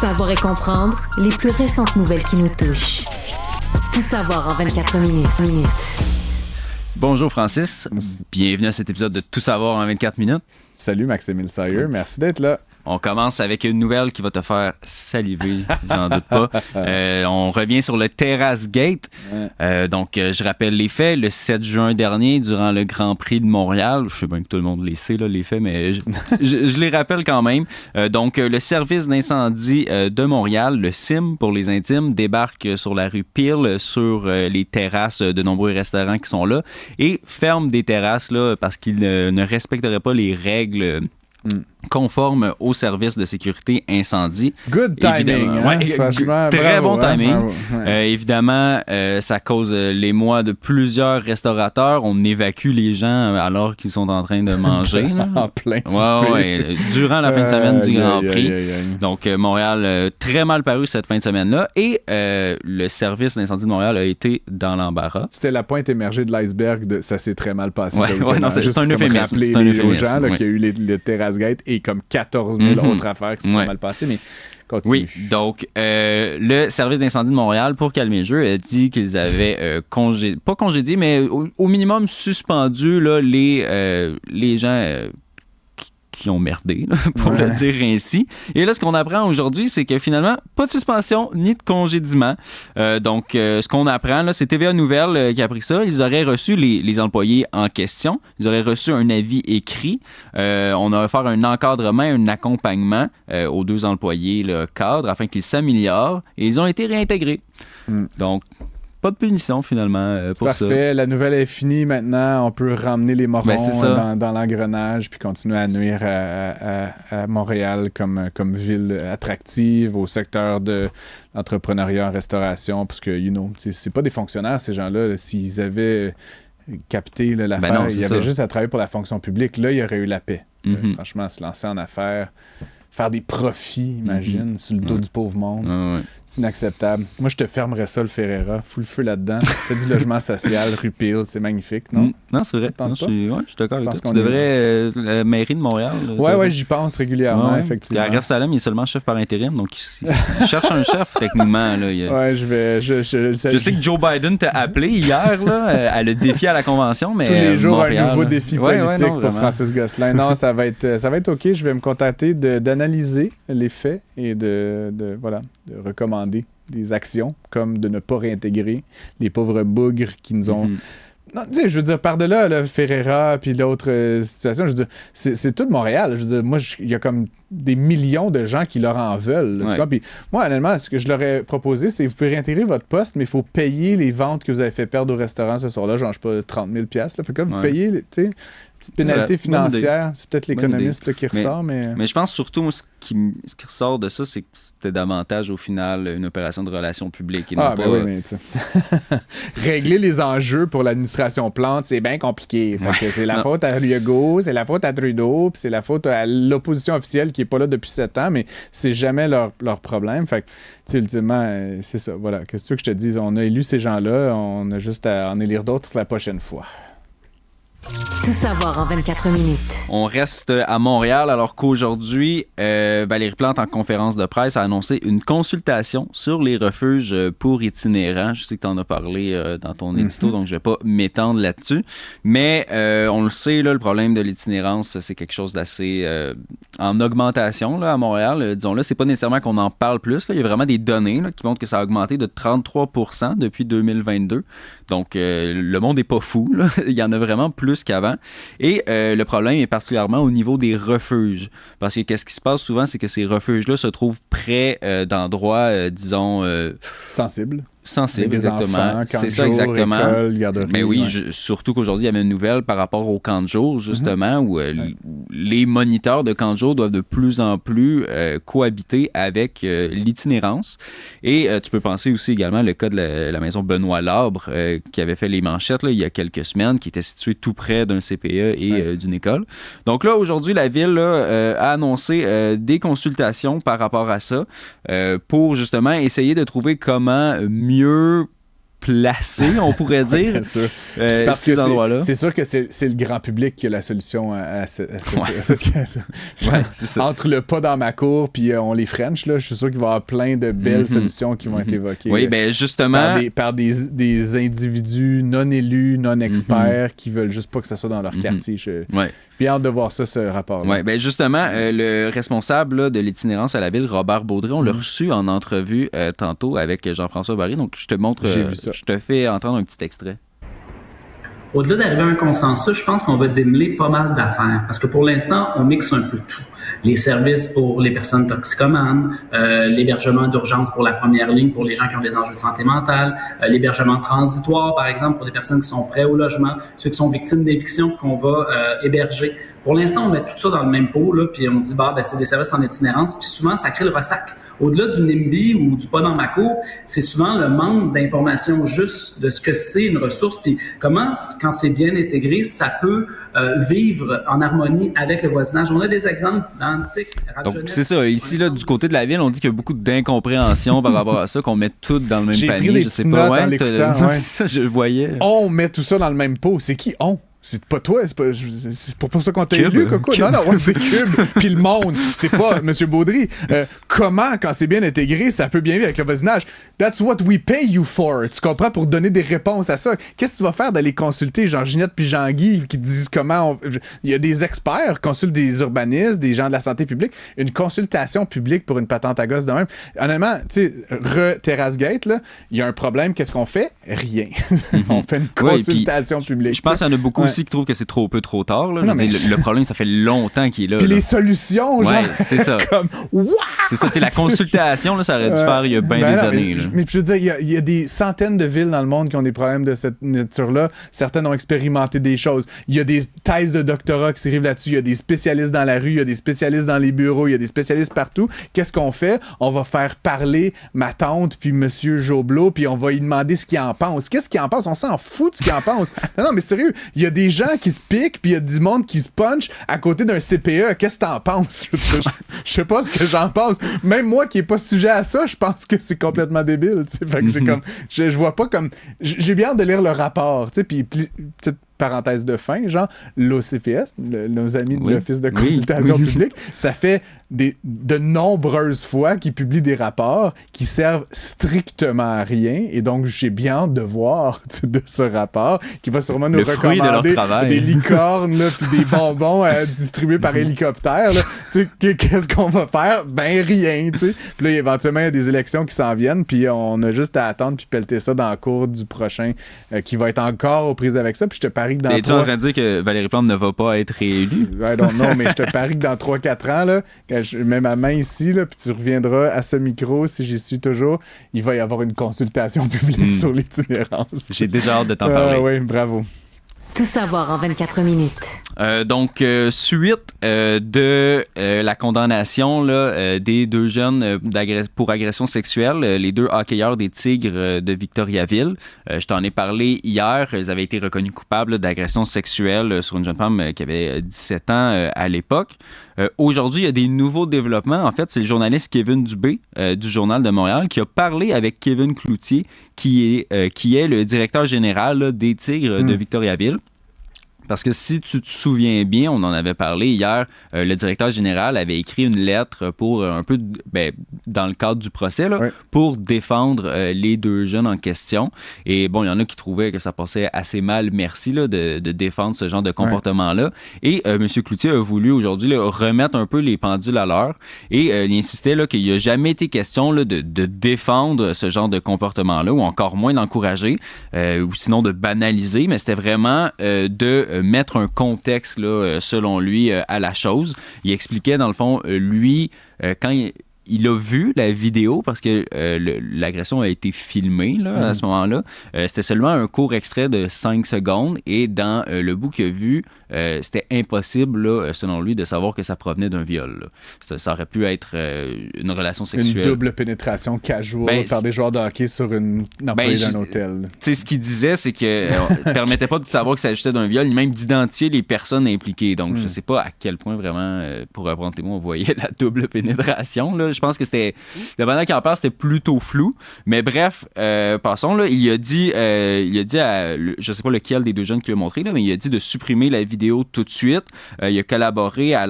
Savoir et comprendre les plus récentes nouvelles qui nous touchent. Tout savoir en 24 minutes. Bonjour Francis, bienvenue à cet épisode de Tout savoir en 24 minutes. Salut Maxime Sayer, merci d'être là. On commence avec une nouvelle qui va te faire saliver, j'en doute pas. On revient sur le TerrasseGate. Donc, je rappelle les faits. Le 7 juin dernier, durant le Grand Prix de Montréal, je sais bien que tout le monde les sait, là, les faits, mais je les rappelle quand même. Donc, le service d'incendie de Montréal, le CIM pour les intimes, débarque sur la rue Peel, sur les terrasses de nombreux restaurants qui sont là, et ferme des terrasses là, parce qu'ils ne respecteraient pas les règles conforme au service de sécurité incendie. Good timing, hein? Très bravo, bon timing. Ouais. Évidemment, ça cause l'émoi de plusieurs restaurateurs. On évacue les gens alors qu'ils sont en train de manger. En plein durant la fin de semaine du Grand Prix. Donc, Montréal, très mal paru cette fin de semaine-là. Et le service d'incendie de Montréal a été dans l'embarras. C'était la pointe émergée de l'iceberg. Ça s'est très mal passé. C'est un euphémisme. C'est un euphémisme. Aux gens qu'il y a eu le TerrasseGate et comme 14 000 autres affaires qui se sont mal passées, mais continue. Oui, donc le service d'incendie de Montréal, pour calmer le jeu, a dit qu'ils avaient pas congédié, mais au minimum suspendu là, les gens qui ont merdé, là, pour le dire ainsi. Et là, ce qu'on apprend aujourd'hui, c'est que finalement, pas de suspension ni de congédiement. Donc, ce qu'on apprend, là, c'est TVA Nouvelles qui a appris ça. Ils auraient reçu les employés en question. Ils auraient reçu un avis écrit. On a offert un encadrement, un accompagnement aux deux employés là, cadres afin qu'ils s'améliorent. Et ils ont été réintégrés. Donc, pas de punition, finalement, pour parfait. ça. Parfait. La nouvelle est finie maintenant. On peut ramener les morons dans l'engrenage puis continuer à nuire à Montréal comme ville attractive, au secteur de l'entrepreneuriat en restauration. Parce que, c'est pas des fonctionnaires, ces gens-là. Là, s'ils avaient capté là, l'affaire, il y avait juste à travailler pour la fonction publique. Là, il y aurait eu la paix. Franchement, se lancer en affaires, faire des profits, imagine, sur le dos du pauvre monde. C'est inacceptable. Moi, je te fermerais ça, le Ferreira. Fous le feu là-dedans. Fais du logement social, rue Peel. C'est magnifique, non? Non, c'est vrai. Je suis d'accord avec toi. Tu devrais la mairie de Montréal. J'y pense régulièrement, effectivement. Puis Aref Salem, il est seulement chef par intérim, donc il cherche un chef, techniquement. Là, je sais que Joe Biden t'a appelé hier là, à le défi à la convention, mais tous les jours, Montréal, un nouveau défi politique pour Francis Gosselin. Non, ça va être OK. Je vais me contenter d'analyser les faits et de recommander des actions, comme de ne pas réintégrer les pauvres bougres qui nous ont... Non, tu sais, je veux dire, par-delà, là, Ferreira puis l'autre situation, je veux dire, c'est tout Montréal. Je veux dire, moi, il y a comme des millions de gens qui leur en veulent. Là, tu vois? Puis moi, honnêtement, ce que je leur ai proposé, c'est vous pouvez réintégrer votre poste, mais il faut payer les ventes que vous avez fait perdre au restaurant ce soir-là, genre, je sais pas, 30 000 $. Là. Fait que vous payez, tu sais, petite pénalité financière. C'est peut-être l'économiste là, qui ressort, mais je pense surtout, moi, ce qui ressort de ça, c'est que c'était davantage, au final, une opération de relations publiques. Et non pas... mais régler les enjeux pour l'administration Plante, c'est bien compliqué. Fait que c'est la faute à Legault, c'est la faute à Trudeau, puis c'est la faute à l'opposition officielle qui est pas là depuis 7 ans, mais c'est jamais leur problème. Fait que, ultimement, c'est ça. Voilà. Qu'est-ce que tu veux que je te dise? On a élu ces gens-là, on a juste à en élire d'autres la prochaine fois. Tout savoir en 24 minutes. On reste à Montréal alors qu'aujourd'hui, Valérie Plante, en conférence de presse, a annoncé une consultation sur les refuges pour itinérants. Je sais que tu en as parlé dans ton édito, donc je ne vais pas m'étendre là-dessus. Mais on le sait, là, le problème de l'itinérance, c'est quelque chose d'assez en augmentation là, à Montréal. Disons-le, c'est pas nécessairement qu'on en parle plus. Là. Il y a vraiment des données là, qui montrent que ça a augmenté de 33% depuis 2022. Donc, le monde n'est pas fou. Là. Il y en a vraiment plus qu'avant. Et le problème est particulièrement au niveau des refuges. Parce que qu'est-ce qui se passe souvent, c'est que ces refuges-là se trouvent près d'endroits, disons... sensibles. Sensible, exactement. Enfants, c'est ça, exactement. École, garderie, mais oui, surtout qu'aujourd'hui, il y avait une nouvelle par rapport au camp de jour, justement, où les moniteurs de camp de jour doivent de plus en plus cohabiter avec l'itinérance. Et tu peux penser aussi également le cas de la maison Benoît Labre, qui avait fait les manchettes là, il y a quelques semaines, qui était située tout près d'un CPE et d'une école. Donc là, aujourd'hui, la Ville là, a annoncé des consultations par rapport à ça pour justement essayer de trouver comment mieux placés, on pourrait dire. Bien sûr. Ces endroits-là. C'est sûr que c'est le grand public qui a la solution à cette Ouais, c'est ça. Entre le pas dans ma cour puis on les French, là, je suis sûr qu'il va y avoir plein de belles solutions qui vont être évoquées. Oui, ben justement. Par des individus non élus, non experts qui veulent juste pas que ça soit dans leur quartier. Puis hâte de voir ça, ce rapport-là. Oui, ben justement, le responsable là, de l'itinérance à la ville, Robert Baudry, on l'a reçu en entrevue tantôt avec Jean-François Barry. Donc, je te montre, je te fais entendre un petit extrait. Au-delà d'arriver à un consensus, je pense qu'on va démêler pas mal d'affaires. Parce que pour l'instant, on mixe un peu tout. Les services pour les personnes toxicomanes, l'hébergement d'urgence pour la première ligne pour les gens qui ont des enjeux de santé mentale, l'hébergement transitoire, par exemple, pour des personnes qui sont prêtes au logement, ceux qui sont victimes d'éviction qu'on va héberger. Pour l'instant, on met tout ça dans le même pot, là, puis on dit, c'est des services en itinérance, puis souvent, ça crée le ressac. Au-delà du NIMBY ou du pas dans ma cour, c'est souvent le manque d'informations juste de ce que c'est une ressource, puis comment, quand c'est bien intégré, ça peut vivre en harmonie avec le voisinage. On a des exemples dans Antique, donc, c'est ça. Ici, là, du côté de la ville, on dit qu'il y a beaucoup d'incompréhension par rapport à ça, qu'on met tout dans le même panier. Je sais pas. Ouais, c'est ça, je le voyais. On met tout ça dans le même pot. C'est qui on? C'est pas toi, c'est pas pour ça qu'on t'a élu, Coco. Non, c'est Cube. Puis le monde, c'est pas M. Baudry. Comment, quand c'est bien intégré, ça peut bien vivre avec le voisinage? That's what we pay you for. Tu comprends? Pour donner des réponses à ça. Qu'est-ce que tu vas faire d'aller consulter Jean-Ginette puis Jean-Guy qui te disent comment il y a des experts, consultent des urbanistes, des gens de la santé publique. Une consultation publique pour une patente à gosse de même. Honnêtement, tu sais, Terrace Gate, là, il y a un problème. Qu'est-ce qu'on fait? Rien. On fait une consultation publique. Je pense qu'il y en a beaucoup aussi qui trouvent que c'est trop peu, trop tard. Là. Le problème, ça fait longtemps qu'il est là. Puis là. les solutions, genre. C'est ça. Comme, c'est ça, la consultation, là, ça aurait dû faire il y a bien des années. Mais je veux dire, il y a des centaines de villes dans le monde qui ont des problèmes de cette nature-là. Certaines ont expérimenté des choses. Il y a des thèses de doctorat qui s'écrivent là-dessus. Il y a des spécialistes dans la rue, il y a des spécialistes dans les bureaux, il y a des spécialistes partout. Qu'est-ce qu'on fait? On va faire parler ma tante puis Monsieur Joblot, puis on va lui demander ce qu'il en pense. Qu'est-ce qu'il en pense? On s'en fout de ce qu'il en pense. Non, mais sérieux, il y a des gens qui se piquent, puis il y a du monde qui se punch à côté d'un CPE. Qu'est-ce que t'en penses? Je sais pas ce que j'en pense. Même moi qui est pas sujet à ça, je pense que c'est complètement débile. T'sais. Fait que j'ai comme, je vois pas comme... J'ai bien hâte de lire le rapport. Puis petite parenthèse de fin, genre l'OCPS, nos amis de l'Office de consultation publique, ça fait de nombreuses fois qu'ils publient des rapports qui servent strictement à rien, et donc j'ai bien hâte de voir de ce rapport qui va sûrement nous recommander des licornes puis des bonbons distribués par hélicoptère. Là. Qu'est-ce qu'on va faire? Ben rien, tu sais. Puis là, éventuellement, il y a des élections qui s'en viennent, puis on a juste à attendre puis pelleter ça dans le cours du prochain qui va être encore aux prises avec ça, puis je te parie que dans es-tu en train de dire que Valérie Plante ne va pas être réélue? I don't know, mais je te parie que dans 3-4 ans, là, quand je mets ma main ici, là, puis tu reviendras à ce micro, si j'y suis toujours, il va y avoir une consultation publique sur l'itinérance. J'ai déjà hâte de t'en parler. Oui, bravo. Tout savoir en 24 minutes. Donc, suite de la condamnation là, des deux jeunes pour agression sexuelle, les deux hockeyeurs des Tigres de Victoriaville. Je t'en ai parlé hier. Ils avaient été reconnus coupables d'agression sexuelle sur une jeune femme qui avait 17 ans à l'époque. Aujourd'hui, il y a des nouveaux développements. En fait, c'est le journaliste Kevin Dubé du Journal de Montréal qui a parlé avec Kevin Cloutier, qui est le directeur général là, des Tigres de Victoriaville. Parce que si tu te souviens bien, on en avait parlé hier, le directeur général avait écrit une lettre pour un peu, dans le cadre du procès, là, pour défendre les deux jeunes en question. Et bon, il y en a qui trouvaient que ça passait assez mal, merci, là, de défendre ce genre de comportement-là. Et M. Cloutier a voulu aujourd'hui là, remettre un peu les pendules à l'heure. Et il insistait là, qu'il n'y a jamais été question là, de défendre ce genre de comportement-là, ou encore moins d'encourager, ou sinon de banaliser, mais c'était vraiment de mettre un contexte, là, selon lui, à la chose. Il expliquait, dans le fond, lui, quand il a vu la vidéo, parce que l'agression a été filmée là, à ce moment-là. C'était seulement un court extrait de 5 secondes, et dans le bout qu'il a vu, c'était impossible, là, selon lui, de savoir que ça provenait d'un viol. Là. Ça aurait pu être une relation sexuelle. Une double pénétration casual par des joueurs de hockey sur une employée d'un hôtel. Tu sais, ce qu'il disait, c'est que ne permettait pas de savoir que ça s'agissait d'un viol, ni même d'identifier les personnes impliquées. Donc, je sais pas à quel point vraiment, pour reprendre tes mots, on voyait la double pénétration. Là. Je pense que c'était, la manière qu'il en parle, c'était plutôt flou. Mais bref, passons. Là, il a dit à, je sais pas lequel des deux jeunes qui l'a montré, là, mais il a dit de supprimer la vidéo tout de suite. Il a collaboré à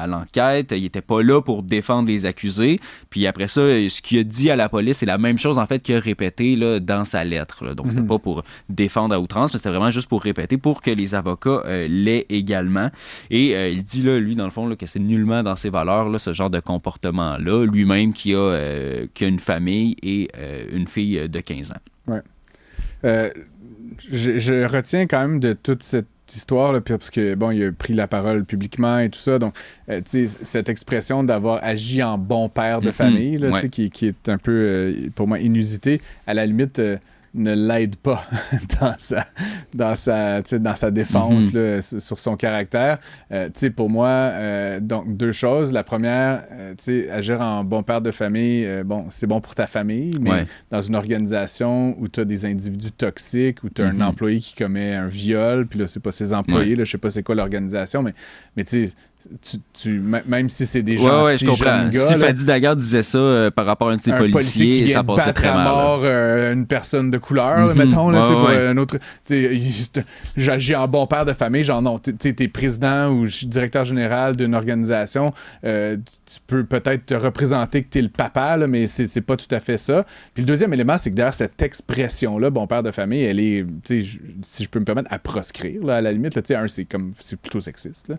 l'enquête. Il était pas là pour défendre les accusés. Puis après ça, ce qu'il a dit à la police, c'est la même chose en fait qu'il a répété là, dans sa lettre. Là. Donc, c'était pas pour défendre à outrance, mais c'était vraiment juste pour répéter, pour que les avocats l'aient également. Et il dit, là, lui, dans le fond, là, que c'est nullement dans ses valeurs, là, ce genre de comportement-là. Lui-même qui a une famille et une fille de 15 ans. Ouais. Je retiens quand même de toute cette histoire, là, parce que, bon, il a pris la parole publiquement et tout ça, donc, tu sais, cette expression d'avoir agi en bon père de famille, là, tu sais, qui est un peu, pour moi, inusité, à la limite... ne l'aide pas dans sa défense là, sur son caractère. Pour moi, donc deux choses. La première, agir en bon père de famille, c'est bon pour ta famille, mais dans une organisation où tu as des individus toxiques, où tu as un employé qui commet un viol, puis là, c'est pas ses employés, là, je sais pas c'est quoi l'organisation, mais tu sais, même si c'est des gens je comprends. Si Fadi Daguerre disait ça par rapport à un de ses policiers, qui ça passait très mal. À mort une personne de couleur, mettons, là, pour un autre. J'agis en bon père de famille, genre non, t'es président ou directeur général d'une organisation, tu peux peut-être te représenter que t'es le papa, là, mais c'est pas tout à fait ça. Puis le deuxième élément, c'est que derrière cette expression-là, bon père de famille, elle est, si je peux me permettre, à proscrire, là, à la limite, là, c'est plutôt sexiste. Là.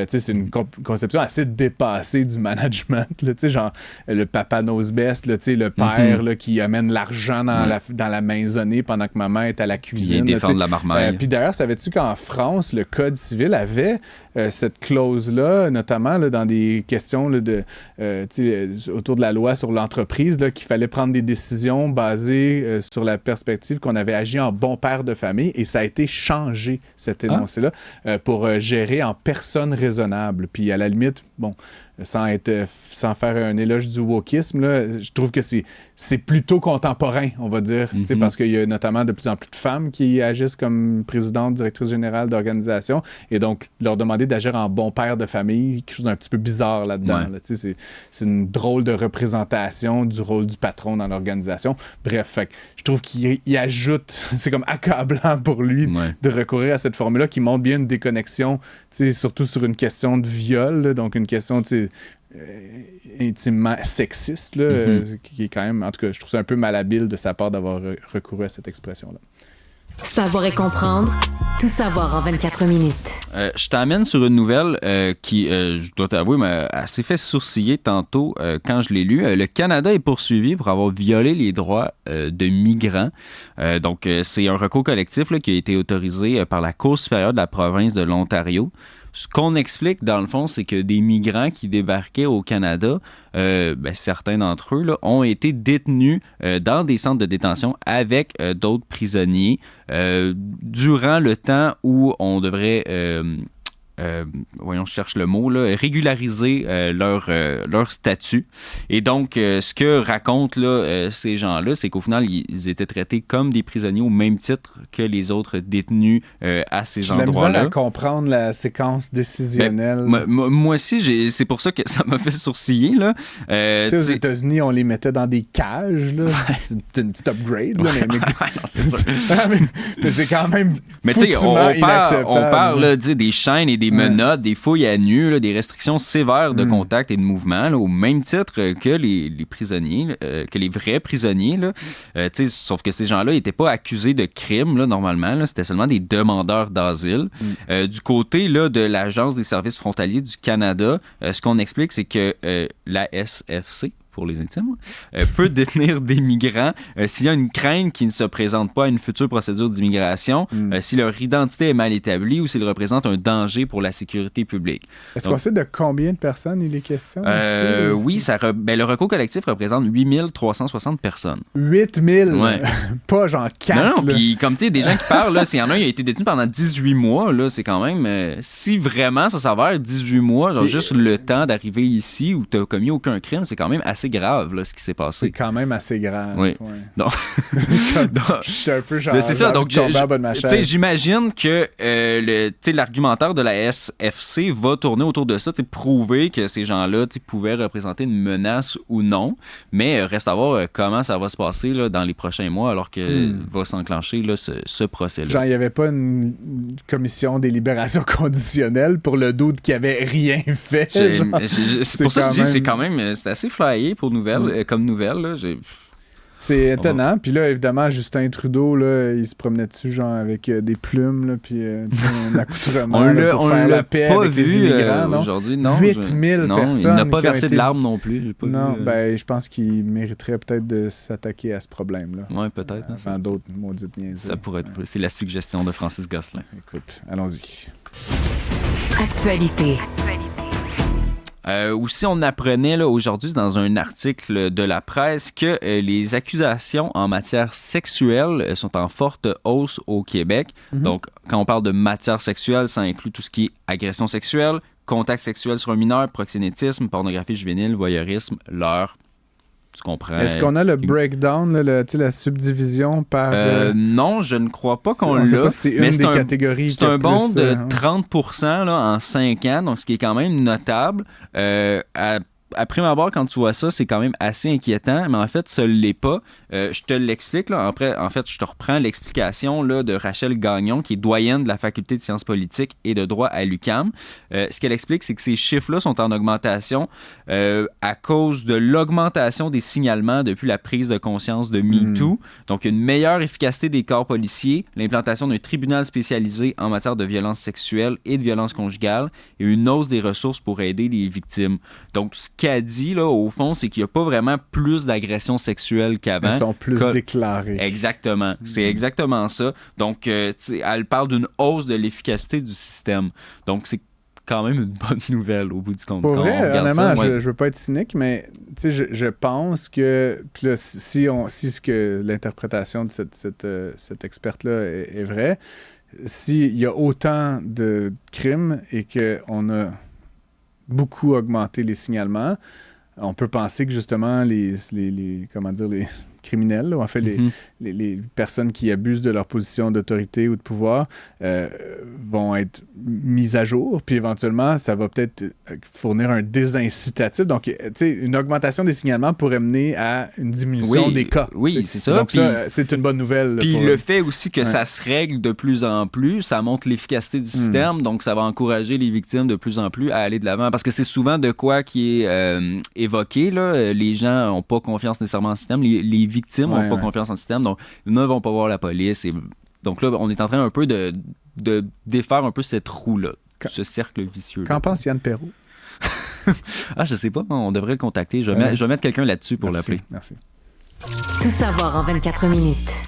C'est une conception assez dépassée du management, là, genre le papa knows best, là, le père là, qui amène l'argent dans la maisonnée pendant que maman est à la cuisine. Il défend de la marmaille. Puis d'ailleurs, savais-tu qu'en France, le Code civil avait cette clause-là, notamment là, dans des questions là, autour de la loi sur l'entreprise, là, qu'il fallait prendre des décisions basées sur la perspective qu'on avait agi en bon père de famille, et ça a été changé, cet énoncé-là, pour gérer en personne raisonnable. Puis à la limite, bon, sans faire un éloge du wokisme, là, je trouve que c'est plutôt contemporain, on va dire, parce qu'il y a notamment de plus en plus de femmes qui agissent comme présidente, directrice générale d'organisation, et donc leur demander d'agir en bon père de famille, quelque chose d'un petit peu bizarre là-dedans. Là, c'est une drôle de représentation du rôle du patron dans l'organisation. Bref, fait, je trouve qu'il ajoute, c'est comme accablant pour lui de recourir à cette formule-là qui montre bien une déconnexion, surtout sur une question de viol, là, donc une question, intimement sexiste, là, qui est quand même, en tout cas, je trouve ça un peu malhabile de sa part d'avoir recouru à cette expression-là. Savoir et comprendre, tout savoir en 24 minutes. Je t'amène sur une nouvelle qui, je dois t'avouer, m'a assez fait sourciller tantôt quand je l'ai lu. Le Canada est poursuivi pour avoir violé les droits de migrants. Donc, c'est un recours collectif là, qui a été autorisé par la Cour supérieure de la province de l'Ontario. Ce qu'on explique, dans le fond, c'est que des migrants qui débarquaient au Canada, certains d'entre eux là, ont été détenus dans des centres de détention avec d'autres prisonniers durant le temps où on devrait... je cherche le mot, là, régulariser leur statut. Et donc, ce que racontent là, ces gens-là, c'est qu'au final, ils étaient traités comme des prisonniers au même titre que les autres détenus à ces endroits-là. J'ai la misère à comprendre la séquence décisionnelle. Moi aussi, c'est pour ça que ça m'a fait sourciller. Là. Aux États-Unis, on les mettait dans des cages. Là. C'est une petite upgrade. Là, mais... non, c'est sûr. mais c'est quand même on parle là, des chaînes et des menottes, des fouilles à nu, là, des restrictions sévères de contact et de mouvement, là, au même titre que les prisonniers, que les vrais prisonniers. Là. Sauf que ces gens-là n'étaient pas accusés de crime, là, normalement. Là, c'était seulement des demandeurs d'asile. Du côté là, de l'Agence des services frontaliers du Canada, ce qu'on explique, c'est que la SFC, pour les intimes, peut détenir des migrants s'il y a une crainte qui ne se présente pas à une future procédure d'immigration, si leur identité est mal établie ou s'ils représentent un danger pour la sécurité publique. Est-ce qu'on sait de combien de personnes il est question? Oui, le recours collectif représente 8360 personnes. 8000? Ouais. Pas genre 4. Non, puis comme tu sais, des gens qui parlent, s'il y en a un, il a été détenu pendant 18 mois, là, c'est quand même... si vraiment ça s'avère 18 mois, genre juste le temps d'arriver ici où tu n'as commis aucun crime, c'est quand même assez grave, là, ce qui s'est passé. C'est quand même assez grave. Oui. Ouais. Donc, je suis un peu genre... c'est ça, donc j'imagine que l'argumentaire de la SFC va tourner autour de ça, prouver que ces gens-là pouvaient représenter une menace ou non, mais reste à voir comment ça va se passer là, dans les prochains mois alors que va s'enclencher là, ce procès-là. Genre, il n'y avait pas une commission des libérations conditionnelles pour le doute qui avait rien fait. C'est pour ça que je dis c'est quand même c'est assez flyé pour comme nouvelle. Là. C'est étonnant. Puis là, évidemment, Justin Trudeau, là, il se promenait dessus genre avec des plumes, là, puis un accoutrement pour faire la paix avec les immigrants. Aujourd'hui, non. 8000 personnes. Il n'a pas versé de larmes non plus. Je pense qu'il mériterait peut-être de s'attaquer à ce problème-là. Oui, peut-être. Avant d'autres maudites niaiseries. Ça pourrait être. C'est la suggestion de Francis Gosselin. Écoute, allons-y. Actualité. Aussi, on apprenait là, aujourd'hui dans un article de la presse que les accusations en matière sexuelle sont en forte hausse au Québec. Donc, quand on parle de matière sexuelle, ça inclut tout ce qui est agression sexuelle, contact sexuel sur un mineur, proxénétisme, pornographie juvénile, voyeurisme, leurre. Tu comprends? Est-ce qu'on a le breakdown, la subdivision par... Non, je ne crois pas qu'on l'a. On ne sait pas si c'est une des catégories. C'est un bond de 30% là, en 5 ans, donc ce qui est quand même notable. À prime abord, quand tu vois ça, c'est quand même assez inquiétant, mais en fait, ça ne l'est pas. Je te l'explique. Là. Après, en fait, je te reprends l'explication là, de Rachel Gagnon, qui est doyenne de la Faculté de sciences politiques et de droit à l'UQAM. Ce qu'elle explique, c'est que ces chiffres-là sont en augmentation à cause de l'augmentation des signalements depuis la prise de conscience de MeToo. Donc, une meilleure efficacité des corps policiers, l'implantation d'un tribunal spécialisé en matière de violence sexuelle et de violence conjugale et une hausse des ressources pour aider les victimes. Donc, ce qu'elle dit, là, au fond, c'est qu'il n'y a pas vraiment plus d'agressions sexuelles qu'avant. Elles sont plus déclarées. Exactement. C'est exactement ça. Donc, elle parle d'une hausse de l'efficacité du système. Donc, c'est quand même une bonne nouvelle au bout du compte. Pour vrai, honnêtement, je veux pas être cynique, mais je pense que là, si l'interprétation de cette experte-là est vraie, s'il y a autant de crimes et qu'on a beaucoup augmenté les signalements, on peut penser que justement les criminels, là, en fait les personnes qui abusent de leur position d'autorité ou de pouvoir vont être mises à jour, puis éventuellement ça va peut-être fournir un désincitatif. Donc, tu sais, une augmentation des signalements pourrait mener à une diminution des cas. Oui, c'est ça. Donc ça, c'est une bonne nouvelle. Puis le fait aussi que ça se règle de plus en plus, ça montre l'efficacité du système, donc ça va encourager les victimes de plus en plus à aller de l'avant. Parce que c'est souvent de quoi qui est évoqué, là. Les gens n'ont pas confiance nécessairement en le système, les victimes n'ont pas confiance en le système, donc ils ne vont pas voir la police. Et donc là, on est en train un peu de défaire un peu cette roue-là, ce cercle vicieux. Qu'en pense Yann Perrault? Je sais pas, on devrait le contacter. Je vais mettre quelqu'un là-dessus pour l'appeler. Merci. Tout savoir en 24 minutes.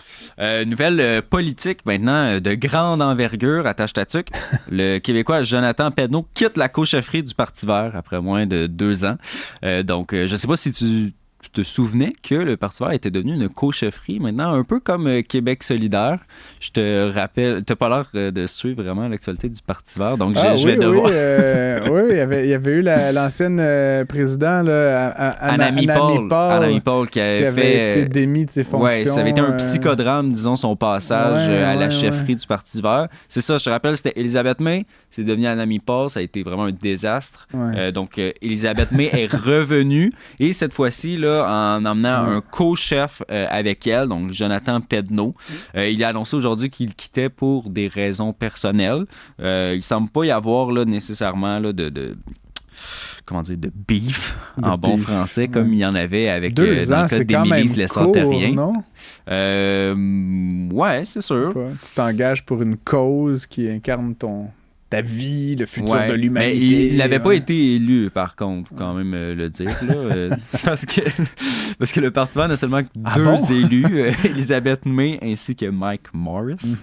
Nouvelle politique maintenant de grande envergure, attache ta tuque. Le Québécois Jonathan Pedneau quitte la co-chefferie du Parti vert après moins de 2 ans. Donc, je sais pas si tu te souvenais que le Parti vert était devenu une co-chefferie maintenant, un peu comme Québec solidaire. Je te rappelle, tu n'as pas l'air de suivre vraiment l'actualité du Parti vert, donc je vais devoir... Oui, il y avait eu l'ancienne présidente, Anami Paul, qui avait été démis de ses fonctions. Oui, ça avait été un psychodrame, disons, son passage à la chefferie du Parti vert. C'est ça, je te rappelle, c'était Elisabeth May, c'est devenu Anami Paul, ça a été vraiment un désastre. Donc, Elisabeth May est revenue, et cette fois-ci, là, en emmenant un co-chef avec elle, donc Jonathan Pedneau. Il a annoncé aujourd'hui qu'il quittait pour des raisons personnelles. Il semble pas y avoir là, nécessairement là, de beef, bon français, comme il y en avait avec 2 ans, dans le cas d'Émilie Lessard-Terrien. Non? Ouais, c'est sûr. Tu t'engages pour une cause qui incarne ton ta vie, le futur de l'humanité. Mais il n'avait pas été élu, par contre, quand même le dire, là, parce que le Parti vert n'a seulement deux élus, Elizabeth May ainsi que Mike Morris.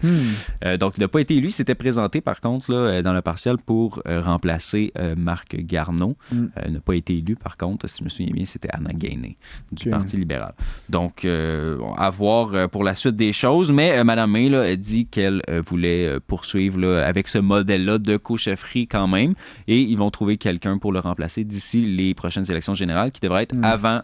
Donc, il n'a pas été élu. Il s'était présenté, par contre, là, dans le partiel pour remplacer Marc Garneau. Il n'a pas été élu, par contre. Si je me souviens bien, c'était Anna Gainé du Parti libéral. Donc, à voir pour la suite des choses. Mais Mme May là, a dit qu'elle voulait poursuivre là, avec ce modèle-là de co-chefferie quand même. Et ils vont trouver quelqu'un pour le remplacer d'ici les prochaines élections générales qui devraient être avant,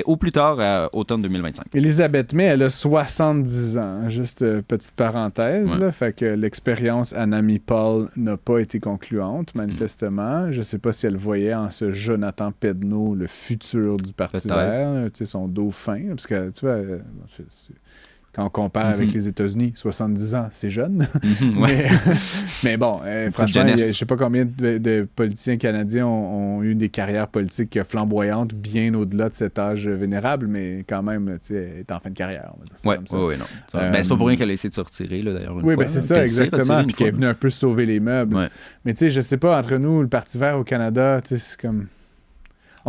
au plus tard, à automne 2025. Elisabeth May, elle a 70 ans. Juste petite parenthèse. Là, fait que l'expérience Anami Paul n'a pas été concluante, manifestement. Je ne sais pas si elle voyait en ce Jonathan Pedneau le futur du Parti vert, son dauphin. Parce que, tu vois, quand on compare avec les États-Unis, 70 ans, c'est jeune. Mais bon, franchement, je ne sais pas combien de politiciens canadiens ont eu des carrières politiques flamboyantes bien au-delà de cet âge vénérable, mais quand même, tu sais, elle est en fin de carrière. Oui, non. C'est pas pour rien qu'elle a essayé de se retirer, là, d'ailleurs. Oui, c'est ça, exactement. Puis qu'elle est venue un peu sauver les meubles. Ouais. Mais tu sais, je sais pas, entre nous, le Parti vert au Canada, tu sais, c'est comme...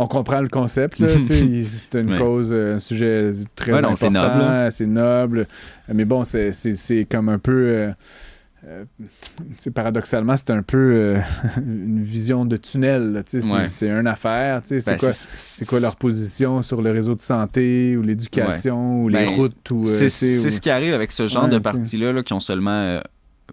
On comprend le concept, là, c'est une cause, un sujet très important, c'est noble, mais bon, c'est comme un peu, paradoxalement, c'est un peu une vision de tunnel, c'est une affaire, c'est quoi leur position sur le réseau de santé ou l'éducation ou les routes. C'est ce qui arrive avec ce genre de partis-là là, qui ont seulement...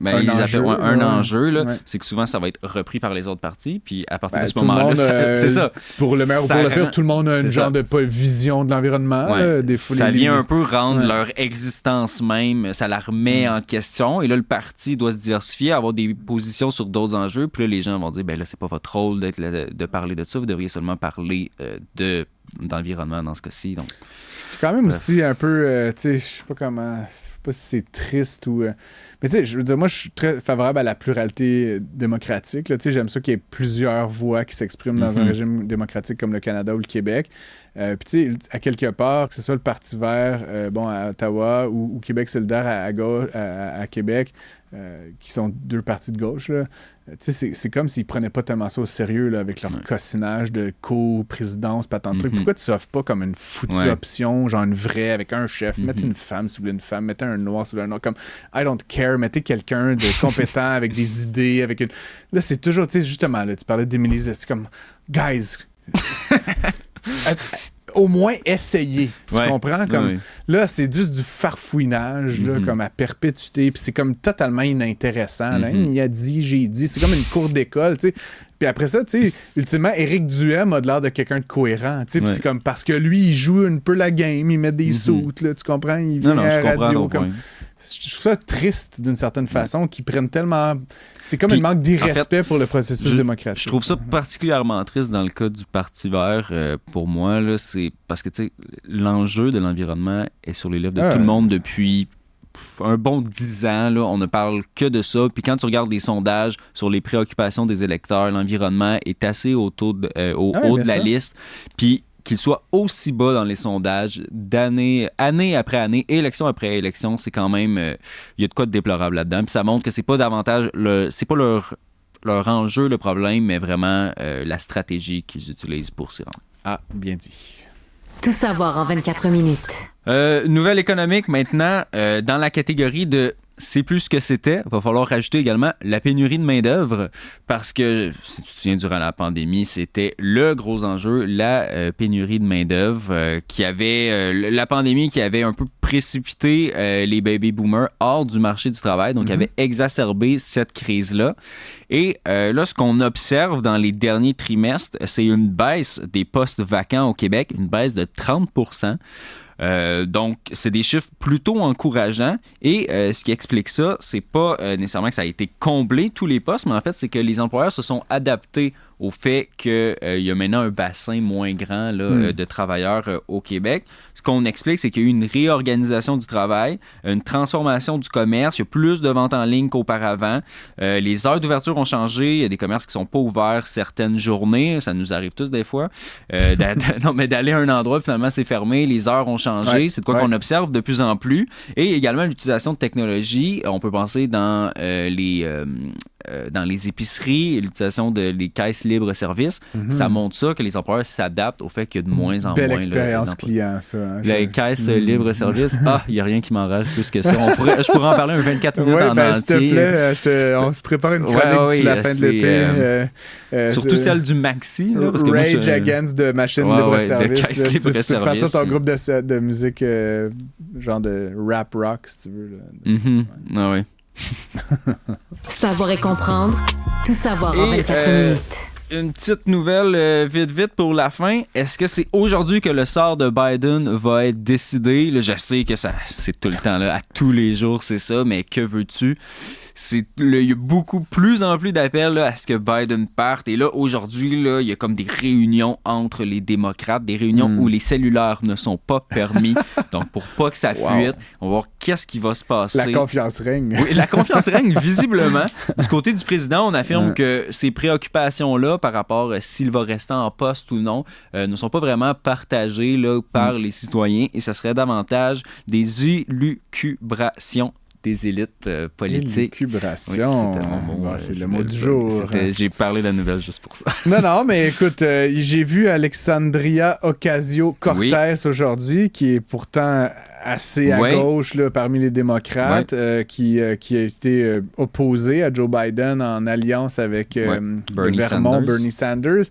un enjeu, là, c'est que souvent ça va être repris par les autres partis, puis à partir de ce moment-là, c'est ça. Pour le meilleur ou pour le pire, tout le monde a une genre de vision de l'environnement. Ça vient un peu rendre leur existence même, ça la remet en question, et là le parti doit se diversifier, avoir des positions sur d'autres enjeux, puis là les gens vont dire, ben là c'est pas votre rôle de parler de ça, vous devriez seulement parler d'environnement dans ce cas-ci. Donc. C'est quand même aussi un peu, tu sais, je sais pas comment, je sais pas si c'est triste ou... mais tu sais, je veux dire, moi, je suis très favorable à la pluralité démocratique. Tu sais, j'aime ça qu'il y ait plusieurs voix qui s'expriment dans un régime démocratique comme le Canada ou le Québec. Puis tu sais, à quelque part, que ce soit le Parti vert, à Ottawa ou Québec solidaire à Québec, qui sont deux partis de gauche, là, tu sais, c'est comme s'ils prenaient pas tellement ça au sérieux là, avec leur cossinage de co-présidence, pas tant de trucs. Pourquoi tu s'offres pas comme une foutue option, genre une vraie, avec un chef, mettez une femme si vous voulez une femme, mettez un noir si vous voulez un noir, comme I don't care, mettez quelqu'un de compétent avec des idées, avec une... Là, c'est toujours, tu sais, justement, là, tu parlais d'Émilie, c'est comme, guys... au moins essayer. Tu comprends? Comme, là, c'est juste du farfouinage, là, comme à perpétuité. Puis c'est comme totalement inintéressant. Là. Il a dit, j'ai dit. C'est comme une cour d'école, tu sais. Puis après ça, tu sais, ultimement, Éric Duhem a de l'air de quelqu'un de cohérent. Tu sais, puis c'est comme parce que lui, il joue un peu la game, il met des soutes, là, tu comprends? Il vient à la radio. Comme... Je trouve ça triste d'une certaine façon qu'ils prennent tellement... C'est comme un manque d'irrespect pour le processus démocratique. Je trouve ça particulièrement triste dans le cas du Parti vert. Pour moi, là, c'est parce que l'enjeu de l'environnement est sur les lèvres de tout le monde depuis un bon 10 ans. Là, on ne parle que de ça. Puis quand tu regardes les sondages sur les préoccupations des électeurs, l'environnement est assez au haut de la liste. Puis qu'il soit aussi bas dans les sondages année après année, élection après élection, c'est quand même... Il y a de quoi de déplorable là-dedans. Puis ça montre que c'est pas davantage... c'est pas leur enjeu, le problème, mais vraiment la stratégie qu'ils utilisent pour s'y rendre. Ah, bien dit. Tout savoir en 24 minutes. Nouvelle économique maintenant, dans la catégorie de... C'est plus ce que c'était. Il va falloir rajouter également la pénurie de main-d'œuvre parce que, si tu te souviens, durant la pandémie, c'était le gros enjeu, la pénurie de main-d'œuvre la pandémie qui avait un peu précipité les baby boomers hors du marché du travail, donc avait exacerbé cette crise-là. Et là, ce qu'on observe dans les derniers trimestres, c'est une baisse des postes vacants au Québec, une baisse de 30%. Donc, c'est des chiffres plutôt encourageants et ce qui explique ça, c'est pas nécessairement que ça a été comblé tous les postes, mais en fait, c'est que les employeurs se sont adaptés au fait qu'il y a maintenant un bassin moins grand là, de travailleurs au Québec. Ce qu'on explique, c'est qu'il y a eu une réorganisation du travail, une transformation du commerce, il y a plus de ventes en ligne qu'auparavant. Les heures d'ouverture ont changé, il y a des commerces qui sont pas ouverts certaines journées, ça nous arrive tous des fois. Mais d'aller à un endroit, finalement, c'est fermé, les heures ont changé, c'est de quoi qu'on observe de plus en plus. Et également l'utilisation de technologies, on peut penser dans dans les épiceries, l'utilisation des caisses libre-service, ça montre ça, que les employeurs s'adaptent au fait qu'il y a de moins en moins... Belle expérience client, ça. Hein, les caisses libre-service, il n'y a rien qui m'enrage plus que ça. Je pourrais en parler un 24 minutes en entier. S'il te plaît, on se prépare une chronique d'ici la fin de l'été. Surtout celle du Maxi. Là, parce que Rage Against de machines libre-service. De caisses libre-service. Tu peux partir ton groupe de musique, genre de rap rock, si tu veux. Ah oui. Savoir et comprendre, tout savoir en 24 minutes. Une petite nouvelle vite pour la fin. Est-ce que c'est aujourd'hui que le sort de Biden va être décidé? Là, je sais que c'est tout le temps, là, à tous les jours, c'est ça, mais que veux-tu? Il y a plus en plus d'appels là, à ce que Biden parte. Et là, aujourd'hui, là, il y a comme des réunions entre les démocrates, des réunions où les cellulaires ne sont pas permis. Donc, pour pas que ça fuite, on va voir qu'est-ce qui va se passer. La confiance règne. Oui, la confiance règne visiblement. Du côté du président, on affirme que ces préoccupations-là par rapport à s'il va rester en poste ou non ne sont pas vraiment partagées là, par les citoyens et ça serait davantage des élucubrations des élites politiques. Élucubration. Oui, c'est tellement bon. C'est le mot du jour. J'ai parlé de la nouvelle juste pour ça. Non, mais écoute, j'ai vu Alexandria Ocasio-Cortez aujourd'hui, qui est pourtant assez à gauche là, parmi les démocrates, qui a été opposée à Joe Biden en alliance avec Bernie Sanders.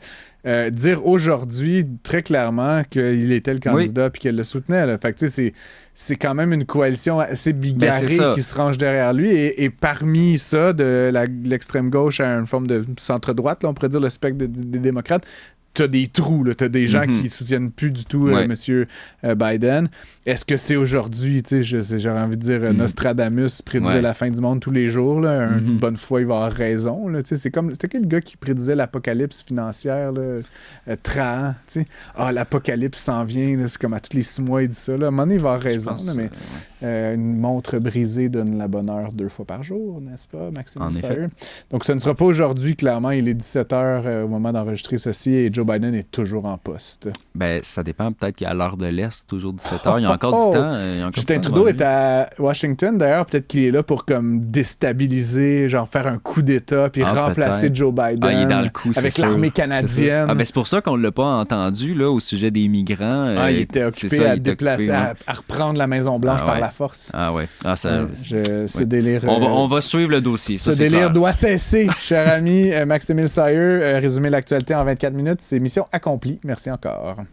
Dire aujourd'hui très clairement qu'il était le candidat puis qu'elle le soutenait. Là. Fait que tu sais, c'est quand même une coalition assez bigarrée qui se range derrière lui. Et parmi ça, de l'extrême gauche à une forme de centre-droite, là, on pourrait dire le spectre des démocrates, t'as des trous, t'as des gens qui soutiennent plus du tout M. Biden. Est-ce que c'est aujourd'hui, j'aurais envie de dire Nostradamus prédisait la fin du monde tous les jours, là, une bonne fois il va avoir raison. Là, c'était quel gars qui prédisait l'apocalypse financière, Trahan, l'apocalypse s'en vient, là, c'est comme à tous les 6 mois il dit ça. Là. À un moment donné, il va avoir raison, là, mais une montre brisée donne la bonne heure 2 fois par jour, n'est-ce pas, Maxime? En effet. Donc ce ne sera pas aujourd'hui, clairement, il est 17h au moment d'enregistrer ceci et Joe Biden est toujours en poste. Ben, ça dépend. Peut-être qu'à l'heure de l'Est, toujours 17h. Il y a encore du temps. Justin Trudeau est à Washington, d'ailleurs. Peut-être qu'il est là pour comme déstabiliser, genre faire un coup d'État puis remplacer Joe Biden il est dans le coup, avec l'armée canadienne. C'est pour ça qu'on ne l'a pas entendu là, au sujet des migrants. Il était occupé à déplacer, à reprendre la Maison-Blanche par la force. Ah ouais. Ce délire... On va suivre le dossier. Ça, ce délire doit cesser, cher ami. Maxime Sayer, résumer l'actualité en 24 minutes. C'est mission accomplie. Merci encore.